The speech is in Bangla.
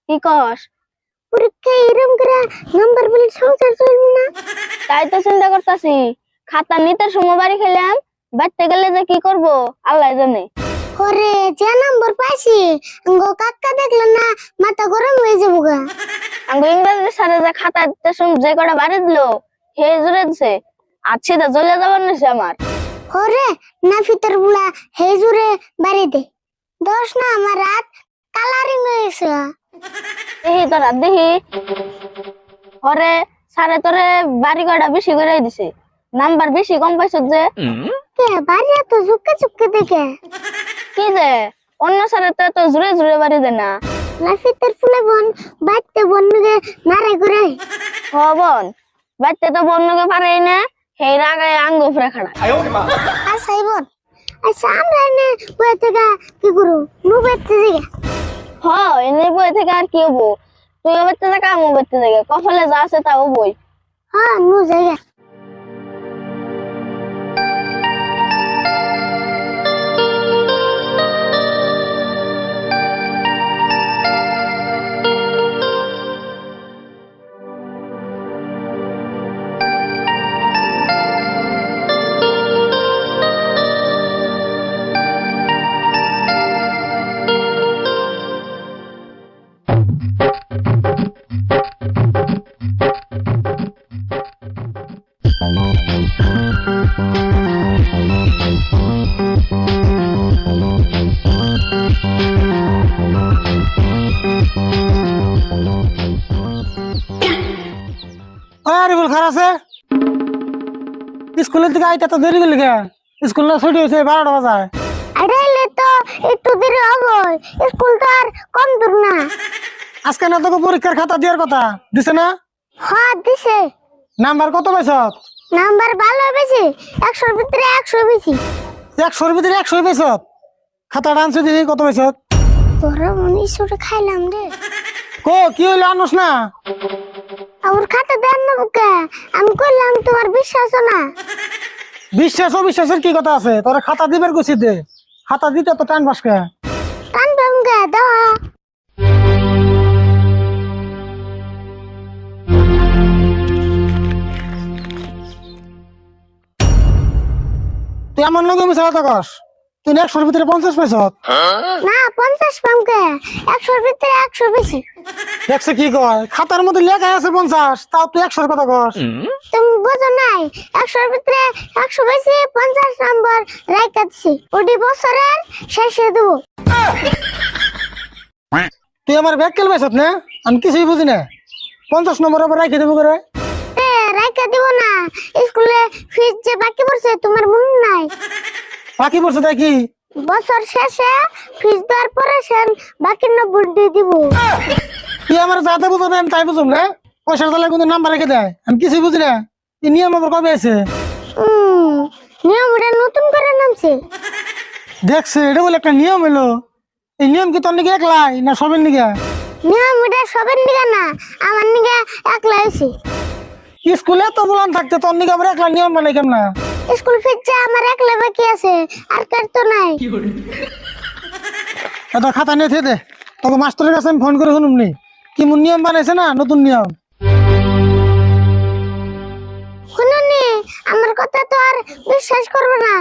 কি কস? পরীক্ষা এরম করে নাম্বার বলে সংসার চলবে না। তাই তো চিন্তা করতেছি, খাতা নিতে সময় বাড়ি খেলাম, বাড়তে গেলে যে কি করব আল্লাহ জানে। ওরে যে নাম্বার পাইছি গো কাকা দেখলে না মাথা গরম হয়ে যাবো গা। আমি ইংরেজির সাথে যে খাতা দিতে সময় যে কটা বাড়ি দিল হে জুড়ে দিছে, আর সেটা জ্বলে যাবার নিছে আমার। ওরে নাফিতার বুলা হে জুরে বাড়ি দে দোষ না আমার রাত কালারিং হয়েছে। দেখি তোরা দেখি। হরে সারে তোরে বাড়ি কয়টা বেশি করে দিছে, নাম্বার বেশি কম পাইছ যে। কে বাড়ি এত ঝুঁকে ঝুঁকে দেখে কি যে অন্য সারে তো এত জুড়ে জুড়ে বাড়ি দেয় না। নাফিতার ফুলে বোন বাইতে বন্যকে নারে করে হ বোন, বাড়তে তো বন্যকে পারেই না, সেই রাগায় আঙ্গ ফুরে খাড়া। আচ্ছা বোন আচ্ছা আমরা এনে বই থেকে কি করু নু বাইতে জিগা। হ এনে বই থেকে আর কি হবো, তুইও বেরতে থাকা আমিও বেরতে থাকা, কপালে যা আছে তাও বই। হ্যাঁ নু জায়গা। আরে বল খারাপ আছে স্কুলের দিকে আইতে তো দেরি গেলি কে? স্কুল না ছুটি হয়েছে 12টা বাজায়। আইলে তো একটু দেরি হবে স্কুল তো আর কম দূর না। আজকে না তোকে পরীক্ষার খাতা দেওয়ার কথা দিছে না? হ্যাঁ দিছে। নাম্বার কত পাইছ? নাম্বার ভালো বেশি 100-র ভিতরে 100 বেশি। 100-র ভিতরে 100 পাইছ? খাতাটা আনছো দেখি কত পাইছ? তোরা মনে ইসুরে খাইলাম রে। কো কি হইলো আনস না? আমার খাতা দেন না বুকে আমি কইলাম তোমার বিশ্বাস না। বিশ্বাস অবিশ্বাসের কি কথা আছে? তোরা খাতা দিবার কইছি দে, খাতা দিতে তো টান বাসকে। কান বামগে দাও। তুই এমন লগে মিছা কথা কস, তুই 100-র ভিতরে 50 পাইছ? না 50 পামগে 100-র ভিতরে 100 বেশি। দেখছে কি কয়? খাতার মধ্যে লেখা আছে 50, তাও তুই 100-র কথা কস। তুমি বুঝো নাই 100-র ভিতরে 100 বেশি 50 নম্বর রাইখা দিছি ওডি বছরের শেষে দেব। তুই আমার ব্যাগ কেল পাইছত না? আমি কিছুই বুঝি না। 50 নম্বর আবার রাখি দেবো করে। রাইখা দিব না, স্কুলে ফিস যে বাকি পড়ছে তোমার মনে নাই? বাকি পড়ছে তাই কি? বছর শেষে ফিস দেওয়ার পরে সেন বাকি 90 দিয়ে দিব। তুই আমার যাতে বুঝো না আমি তাই বুঝুম না? পয়সার তালে কিন্তু নাম্বার রেখে দেয়, আমি কিছুই বুঝি না। এই নিয়ম আবার কবে আছে? নিয়মটা নতুন করে নামছে। দেখছে এটা বলে একটা নিয়ম এলো। এই নিয়ম কি তোর নিকে একলাই না সবের নিকে? নিয়মটা সবের নিগা না আমার নিগা একলা হইছে। স্কুলে তো বলান থাকতে তোর নিকে আবার একলা নিয়ম মানে কেমন না? স্কুল ফিরছে আমার একলা বাকি আছে আর কার তো নাই। এত খাতা নিয়ে থে দে, তোকে মাস্টারের কাছে আমি ফোন করে শুনুম নি কি মন নিয়ম বানাইছে না নতুন নিয়ম। শুনুনি আমার কথা তো আর বিশ্বাস করবে না।